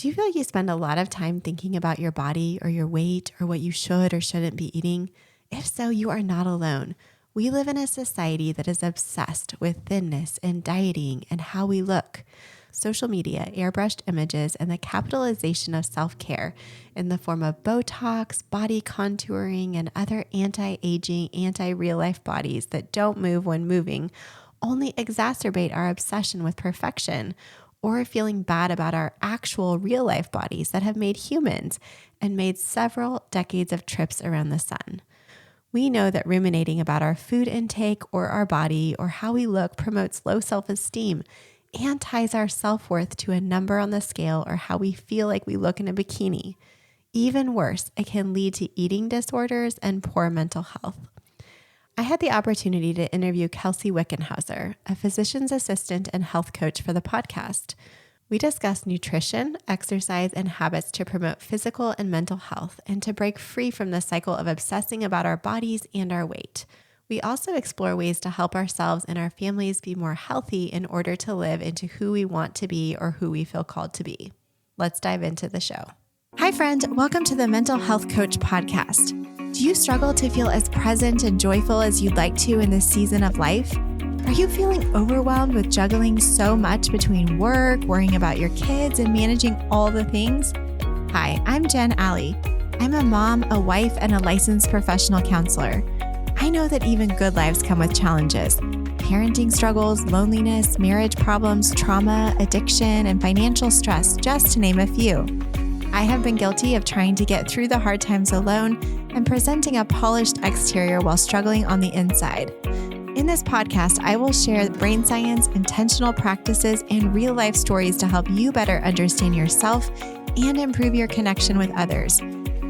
Do you feel like you spend a lot of time thinking about your body or your weight or what you should or shouldn't be eating? If so, you are not alone. We live in a society that is obsessed with thinness and dieting and how we look. Social media, airbrushed images, and the capitalization of self-care in the form of Botox, body contouring, and other anti-aging, anti-real life bodies that don't move when moving only exacerbate our obsession with perfection or feeling bad about our actual real life bodies that have made humans and made several decades of trips around the sun. We know that ruminating about our food intake or our body or how we look promotes low self-esteem and ties our self-worth to a number on the scale or how we feel like we look in a bikini. Even worse, it can lead to eating disorders and poor mental health. I had the opportunity to interview Kelsey Wickenhauser, a physician's assistant and health coach for the podcast. We discussed nutrition, exercise, and habits to promote physical and mental health and to break free from the cycle of obsessing about our bodies and our weight. We also explore ways to help ourselves and our families be more healthy in order to live into who we want to be or who we feel called to be. Let's dive into the show. Hi, friend. Welcome to the Mental Health Coach podcast. Do you struggle to feel as present and joyful as you'd like to in this season of life? Are you feeling overwhelmed with juggling so much between work, worrying about your kids, and managing all the things? Hi, I'm Jen Alley. I'm a mom, a wife, and a licensed professional counselor. I know that even good lives come with challenges. Parenting struggles, loneliness, marriage problems, trauma, addiction, and financial stress, just to name a few. I have been guilty of trying to get through the hard times alone and presenting a polished exterior while struggling on the inside. In this podcast, I will share brain science, intentional practices, and real-life stories to help you better understand yourself and improve your connection with others.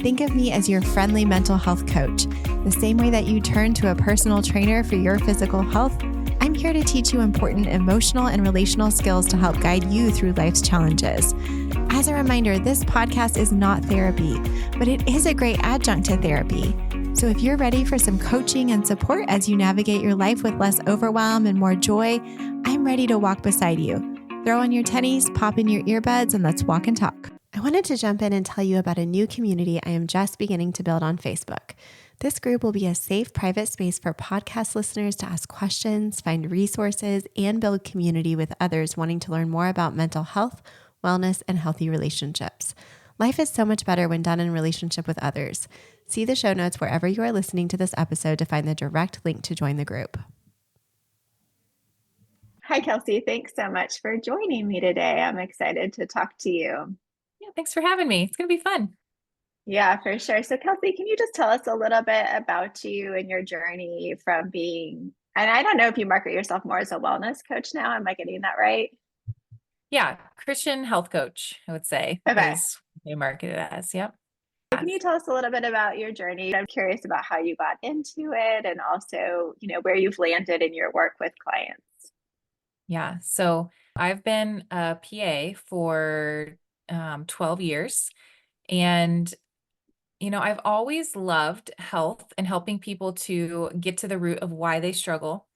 Think of me as your friendly mental health coach. The same way that you turn to a personal trainer for your physical health, I'm here to teach you important emotional and relational skills to help guide you through life's challenges. As a reminder, this podcast is not therapy, but it is a great adjunct to therapy. So if you're ready for some coaching and support as you navigate your life with less overwhelm and more joy, I'm ready to walk beside you. Throw on your tennies, pop in your earbuds, and let's walk and talk. I wanted to jump in and tell you about a new community I am just beginning to build on Facebook. This group will be a safe, private space for podcast listeners to ask questions, find resources, and build community with others wanting to learn more about mental health, wellness, and healthy relationships. Life is so much better when done in relationship with others. See the show notes wherever you are listening to this episode to find the direct link to join the group. Hi, Kelsey. Thanks so much for joining me today. I'm excited to talk to you. Yeah, thanks for having me. It's going to be fun. Yeah, for sure. So Kelsey, can you just tell us a little bit about you and your journey from being, and I don't know if you market yourself more as a wellness coach now. Am I getting that right? Yeah, Christian health coach, I would say, Okay. is what they market it as. Yep. Can you tell us a little bit about your journey? I'm curious about how you got into it and also, where you've landed in your work with clients. Yeah. So I've been a PA for 12 years. And, I've always loved health and helping people to get to the root of why they struggle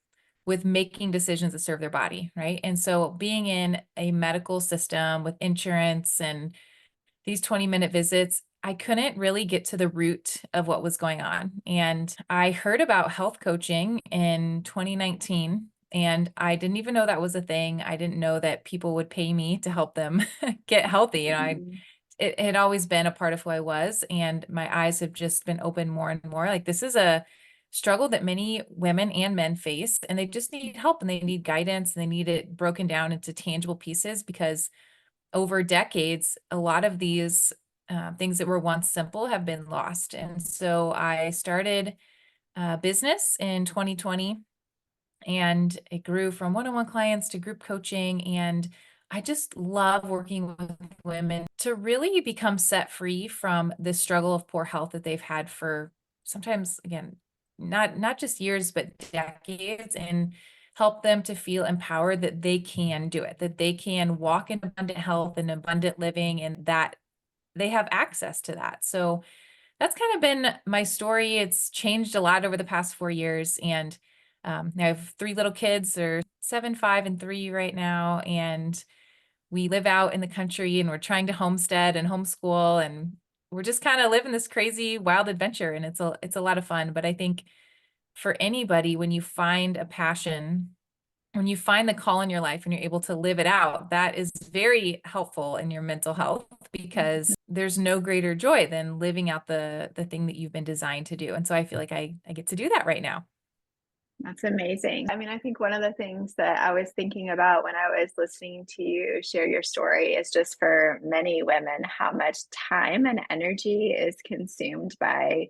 with making decisions that serve their body. Right. And so being in a medical system with insurance and these 20-minute visits, I couldn't really get to the root of what was going on. And I heard about health coaching in 2019, and I didn't even know that was a thing. I didn't know that people would pay me to help them get healthy. It had always been a part of who I was, and my eyes have just been open more and more. Like, this is a struggle that many women and men face, and they just need help and they need guidance and they need it broken down into tangible pieces, because over decades, a lot of these things that were once simple have been lost. And so I started a business in 2020, and it grew from one-on-one clients to group coaching. And I just love working with women to really become set free from the struggle of poor health that they've had for sometimes, again, not just years, but decades, and help them to feel empowered that they can do it, that they can walk in abundant health and abundant living, and that they have access to that. So that's kind of been my story. It's changed a lot over the past 4 years. And I have 3 little kids. They're 7, 5, and 3 right now. And we live out in the country and we're trying to homestead and homeschool, and we're just kind of living this crazy wild adventure, and it's a lot of fun. But I think for anybody, when you find a passion, when you find the call in your life and you're able to live it out, that is very helpful in your mental health, because there's no greater joy than living out the thing that you've been designed to do. And so I feel like I get to do that right now. That's amazing. I mean, I think one of the things that I was thinking about when I was listening to you share your story is just for many women, how much time and energy is consumed by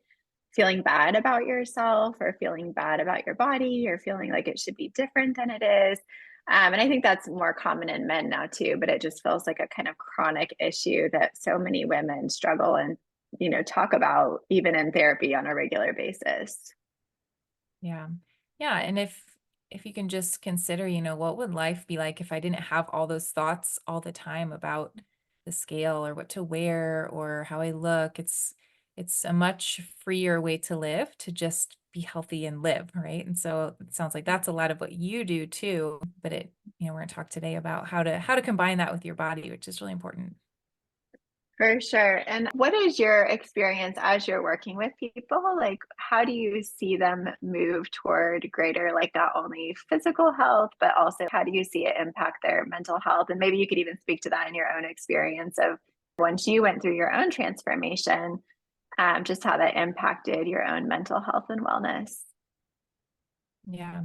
feeling bad about yourself or feeling bad about your body or feeling like it should be different than it is. And I think that's more common in men now too, but it just feels like a kind of chronic issue that so many women struggle and, talk about even in therapy on a regular basis. Yeah. Yeah. And if you can just consider, what would life be like if I didn't have all those thoughts all the time about the scale or what to wear or how I look. It's a much freer way to live, to just be healthy and live, right? And so it sounds like that's a lot of what you do too. But we're gonna talk today about how to combine that with your body, which is really important. For sure. And what is your experience as you're working with people? Like, how do you see them move toward greater, like not only physical health, but also how do you see it impact their mental health? And maybe you could even speak to that in your own experience of once you went through your own transformation, just how that impacted your own mental health and wellness. Yeah.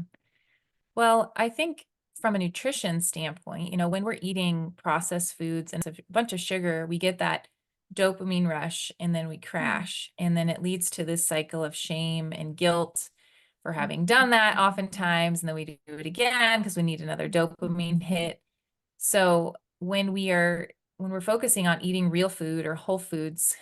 Well, I think from a nutrition standpoint, when we're eating processed foods and a bunch of sugar, we get that dopamine rush and then we crash. And then it leads to this cycle of shame and guilt for having done that oftentimes. And then we do it again because we need another dopamine hit. So when we're focusing on eating real food or whole foods,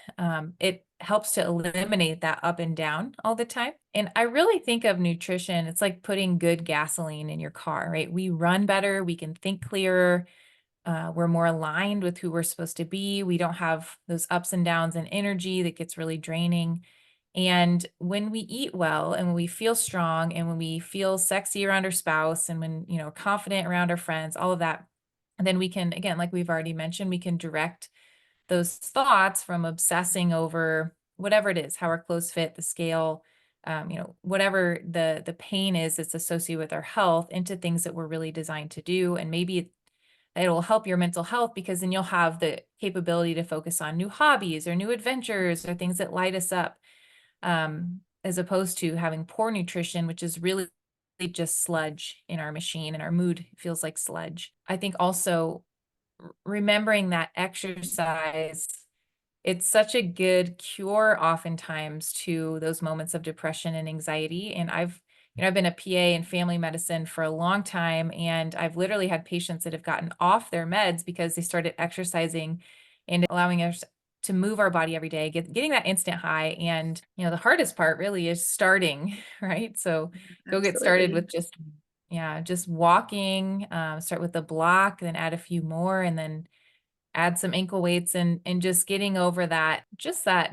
it helps to eliminate that up and down all the time. And I really think of nutrition, it's like putting good gasoline in your car, right? We run better, we can think clearer, we're more aligned with who we're supposed to be. We don't have those ups and downs in energy that gets really draining. And when we eat well and when we feel strong and when we feel sexy around our spouse and when, confident around our friends, all of that, and then we can, again, like we've already mentioned, we can direct those thoughts from obsessing over whatever it is, how our clothes fit, the scale, whatever the pain is that's associated with our health, into things that we're really designed to do. And maybe it'll help your mental health because then you'll have the capability to focus on new hobbies or new adventures or things that light us up, as opposed to having poor nutrition, which is really just sludge in our machine, and our mood feels like sludge. I think also remembering that exercise, it's such a good cure oftentimes to those moments of depression and anxiety. And I've been a PA in family medicine for a long time, and I've literally had patients that have gotten off their meds because they started exercising and allowing us to move our body every day, getting that instant high. And, the hardest part really is starting, right? So go get started Absolutely. with just walking, start with the block, then add a few more, and then add some ankle weights, and just getting over that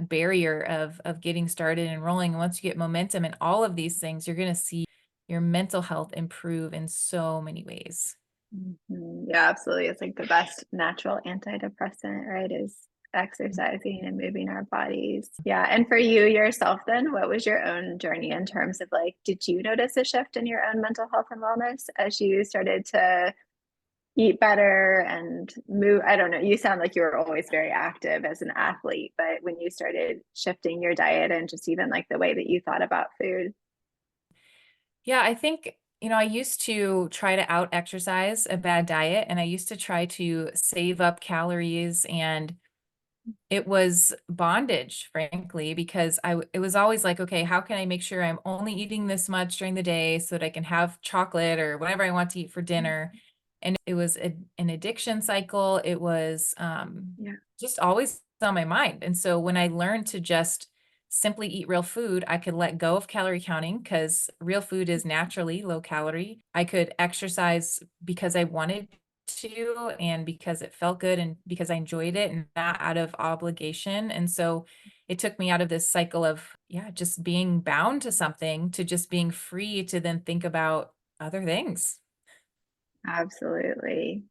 barrier of getting started and rolling. And once you get momentum in all of these things, you're going to see your mental health improve in so many ways. Yeah, absolutely. It's like the best natural antidepressant, right? Is exercising and moving our bodies. Yeah. And for you yourself, then, what was your own journey in terms of like, did you notice a shift in your own mental health and wellness as you started to eat better and move? I don't know. You sound like you were always very active as an athlete, but when you started shifting your diet and just even like the way that you thought about food. Yeah, I think, I used to try to out exercise a bad diet, and I used to try to save up calories, and it was bondage, frankly, because it was always like, okay, how can I make sure I'm only eating this much during the day so that I can have chocolate or whatever I want to eat for dinner? And it was an addiction cycle. It was Yeah, just always on my mind. And so when I learned to just simply eat real food, I could let go of calorie counting because real food is naturally low calorie. I could exercise because I wanted to and because it felt good and because I enjoyed it and not out of obligation. And so it took me out of this cycle of, yeah, just being bound to something, to just being free to then think about other things. absolutely.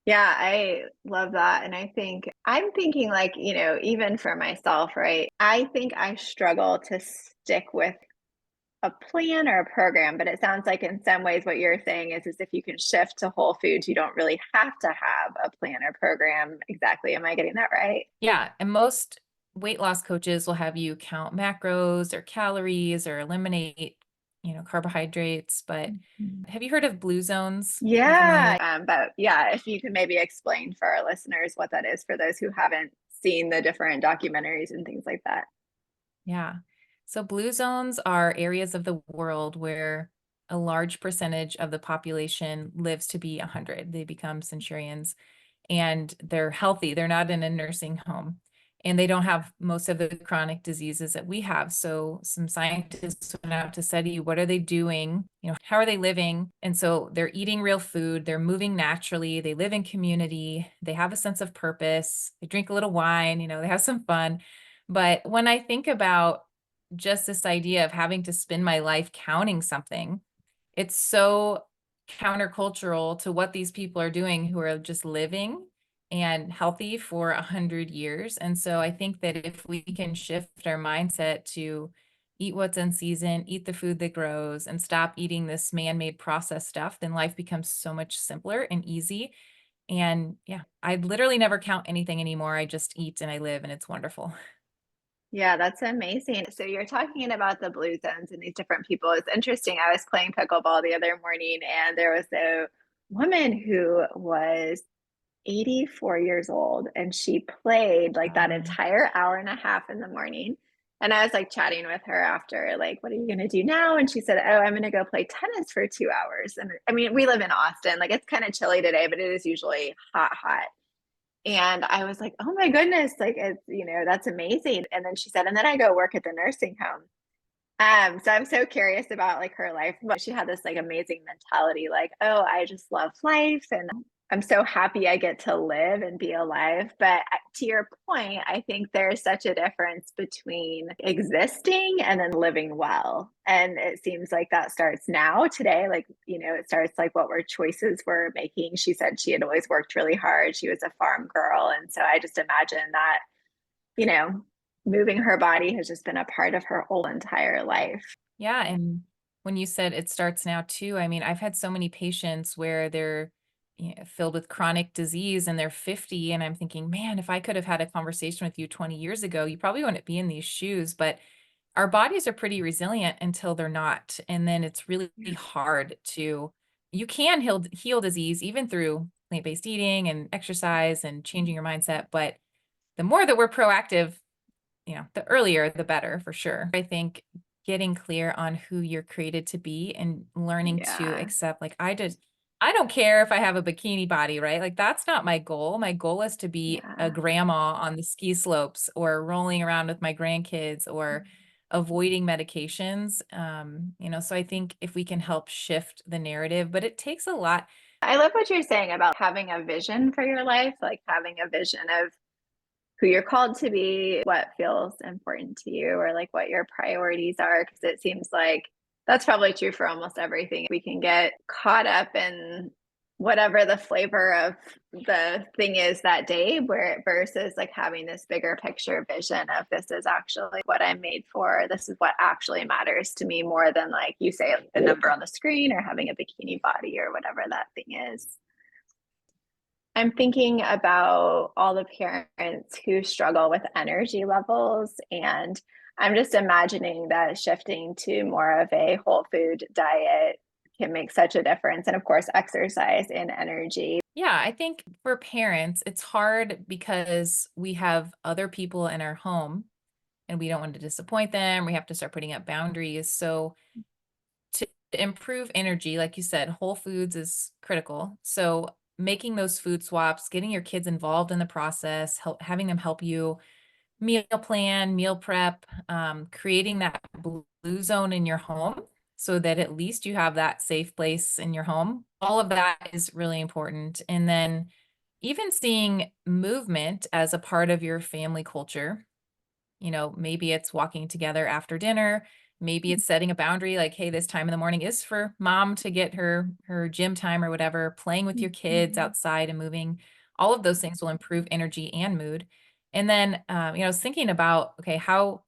Yeah, I love that. And I think I'm thinking like, even for myself, right? I think I struggle to stick with a plan or a program, but it sounds like in some ways what you're saying is if you can shift to whole foods, you don't really have to have a plan or program. Exactly. Am I getting that right? Yeah, and most weight loss coaches will have you count macros or calories or eliminate, carbohydrates, but Mhm. have you heard of blue zones? Are you familiar Yeah. with? But yeah, if you could maybe explain for our listeners what that is for those who haven't seen the different documentaries and things like that. Yeah. So blue zones are areas of the world where a large percentage of the population lives to be 100. They become centurions and they're healthy. They're not in a nursing home and they don't have most of the chronic diseases that we have. So some scientists went out to study what are they doing? How are they living? And so they're eating real food, they're moving naturally, they live in community, they have a sense of purpose, they drink a little wine, they have some fun. But when I think about just this idea of having to spend my life counting something, it's so countercultural to what these people are doing who are just living and healthy for 100 years. And so I think that if we can shift our mindset to eat what's in season, eat the food that grows, and stop eating this man-made processed stuff, then life becomes so much simpler and easy. And yeah, I literally never count anything anymore. I just eat and I live, and it's wonderful. Yeah, that's amazing. So you're talking about the blue zones and these different people. It's interesting. I was playing pickleball the other morning and there was a woman who was 84 years old and she played like that Um, entire hour and a half in the morning. And I was like chatting with her after, like, what are you going to do now? And she said, oh, I'm going to go play tennis for 2 hours. And I mean, we live in Austin. Like, it's kind of chilly today, but it is usually hot, hot. And I was like, "Oh my goodness, like, that's amazing." And then she said, "And then I go work at the nursing home." So I'm so curious about, like, her life, but she had this, like, amazing mentality, like, "Oh, I just love life, and I'm so happy I get to live and be alive." But to your point, I think there's such a difference between existing and then living well. And it seems like that starts now today. Like, it starts like what were choices we're making. She said she had always worked really hard. She was a farm girl. And so I just imagine that, you know, moving her body has just been a part of her whole entire life. Yeah, and when you said it starts now too, I mean, I've had so many patients where they're filled with chronic disease and they're 50 and I'm thinking, "Man, if I could have had a conversation with you 20 years ago, you probably wouldn't be in these shoes." But our bodies are pretty resilient until they're not, and then it's really Yeah. hard to you can heal disease even through plant-based eating and exercise and changing your mindset, but the more that we're proactive, the earlier, the better for sure. I think getting clear on who you're created to be and learning to Yeah. accept, like, I don't care if I have a bikini body, right? Like, that's not my goal. My goal is to be a Yeah. grandma on the ski slopes or rolling around with my grandkids or avoiding medications. So I think if we can help shift the narrative, but it takes a lot. I love what you're saying about having a vision for your life, like having a vision of who you're called to be, what feels important to you, or like what your priorities are. Because it seems like that's probably true for almost everything. We can get caught up in whatever the flavor of the thing is that day, where versus like having this bigger picture vision of this is actually what I'm made for. This is what actually matters to me more than like you say the number on the screen or having a bikini body or whatever that thing is. I'm thinking about all the parents who struggle with energy levels, and I'm just imagining that shifting to more of a whole food diet can make such a difference. And of course, exercise and energy. Yeah, I think for parents, it's hard because we have other people in our home and we don't want to disappoint them. We have to start putting up boundaries. So to improve energy, like you said, whole foods is critical. So making those food swaps, getting your kids involved in the process, having them help you meal plan, meal prep, creating that blue zone in your home so that at least you have that safe place in your home. All of that is really important. And then even seeing movement as a part of your family culture, maybe it's walking together after dinner, Maybe it's setting a boundary like, hey, this time in the morning is for mom to get her gym time or whatever, playing with your kids Mhm. outside and moving. All of those things will improve energy and mood. And then, I was thinking about, okay, how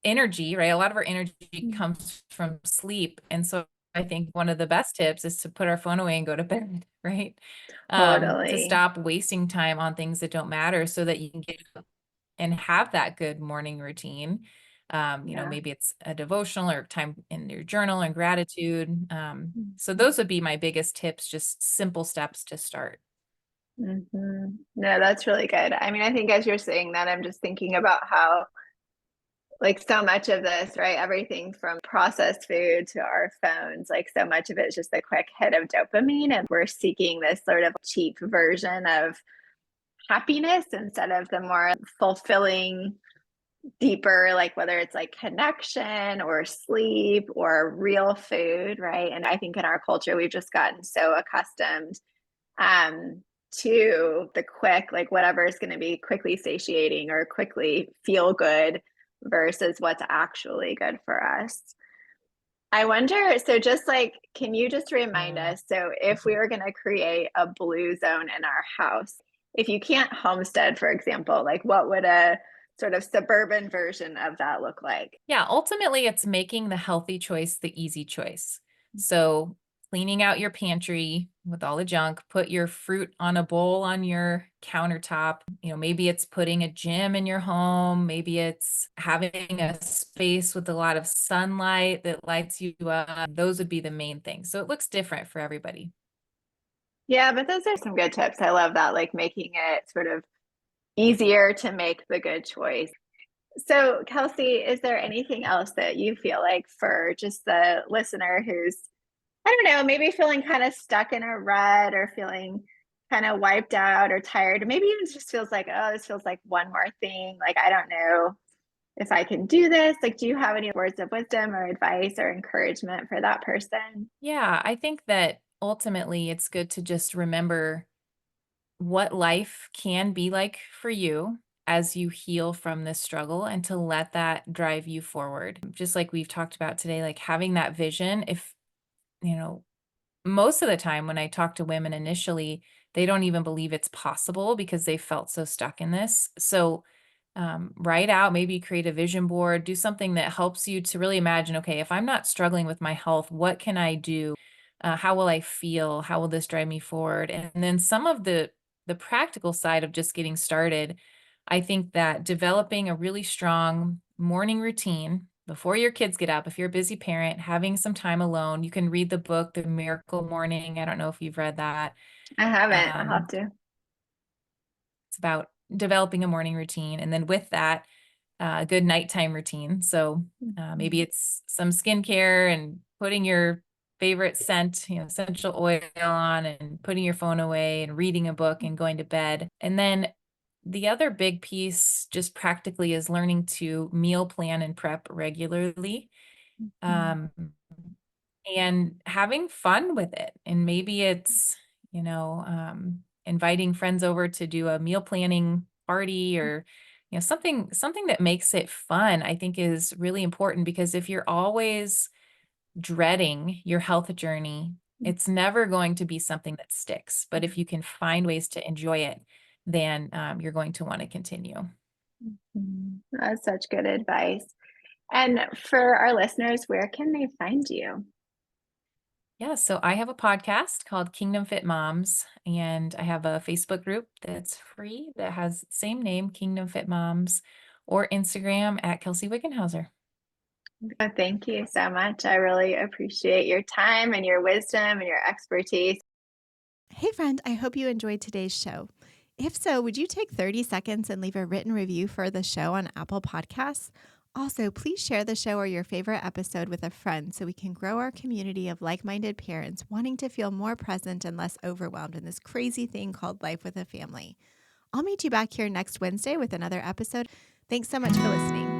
energy, right? A lot of our energy Mm. comes from sleep. And so I think one of the best tips is to put our phone away and go to bed, right? To Totally. stop wasting time on things that don't matter so that you can get up and have that good morning routine. Yeah. Maybe it's a devotional or time in your journal and gratitude. So Mhm. those would be my biggest tips, just simple steps to start. Mhm. No, that's really good. I mean, I think as you're saying that, I'm just thinking about how, like, so much of this, right? Everything from processed food to our phones, like, so much of it is just a quick hit of dopamine. And we're seeking this sort of cheap version of happiness instead of the more fulfilling, deeper, like whether it's like connection or sleep or real food, right? And I think in our culture, we've just gotten so accustomed um, to the quick, like whatever is going to be quickly satiating or quickly feel good versus what's actually good for us. I wonder, so just like, can you just remind Mm. us? So, if we were going to create a blue zone in our house, if you can't homestead, for example, like what would a sort of suburban version of that look like? Yeah, ultimately, it's making the healthy choice the easy choice. So, cleaning out your pantry with all the junk, put your fruit on a bowl on your countertop. Maybe it's putting a gym in your home. Maybe it's having a space with a lot of sunlight that lights you up. Those would be the main things. So, it looks different for everybody. Yeah, but those are some good tips. I love that, like making it sort of easier to make the good choice. So, Kelsey, is there anything else that you feel like for just the listener who's, I don't know, maybe feeling kind of stuck in a rut or feeling kind of wiped out or tired, or maybe even just feels like, oh, this feels like one more thing. Like, I don't know if I can do this. Like, do you have any words of wisdom or advice or encouragement for that person? Yeah, I think that ultimately it's good to just remember what life can be like for you as you heal from this struggle and to let that drive you forward. Just like we've talked about today, like having that vision. If, you know, most of the time when I talk to women initially, they don't even believe it's possible because they felt so stuck in this. So, write out, maybe create a vision board, do something that helps you to really imagine, okay, if I'm not struggling with my health, what can I do? How will I feel? How will this drive me forward? And then some of the practical side of just getting started, I think that developing a really strong morning routine before your kids get up, if you're a busy parent, having some time alone, you can read the book, The Miracle Morning. I don't know if you've read that. I haven't. I'll have Um, to. it's about developing a morning routine. And then with that, a good nighttime routine. So maybe Mhm. it's some skincare and putting your favorite scent, essential oil on and putting your phone away and reading a book and going to bed. And then the other big piece, just practically, is learning to meal plan and prep regularly. Mhm. Um, and having fun with it. And maybe it's, inviting friends over to do a meal planning party or, something that makes it fun, I think is really important because if you're always dreading your health journey, it's never going to be something that sticks. But if you can find ways to enjoy it, then you're going to want to continue. Mhm. That's such good advice. And for our listeners, where can they find you? Yeah, so I have a podcast called Kingdom Fit Moms, and I have a Facebook group that's free that has same name, Kingdom Fit Moms, or Instagram at Kelsey Wickenhauser. Thank you so much. I really appreciate your time and your wisdom and your expertise. Hey, friend, I hope you enjoyed today's show. If so, would you take 30 seconds and leave a written review for the show on Apple Podcasts? Also, please share the show or your favorite episode with a friend so we can grow our community of like minded parents wanting to feel more present and less overwhelmed in this crazy thing called life with a family. I'll meet you back here next Wednesday with another episode. Thanks so much for listening.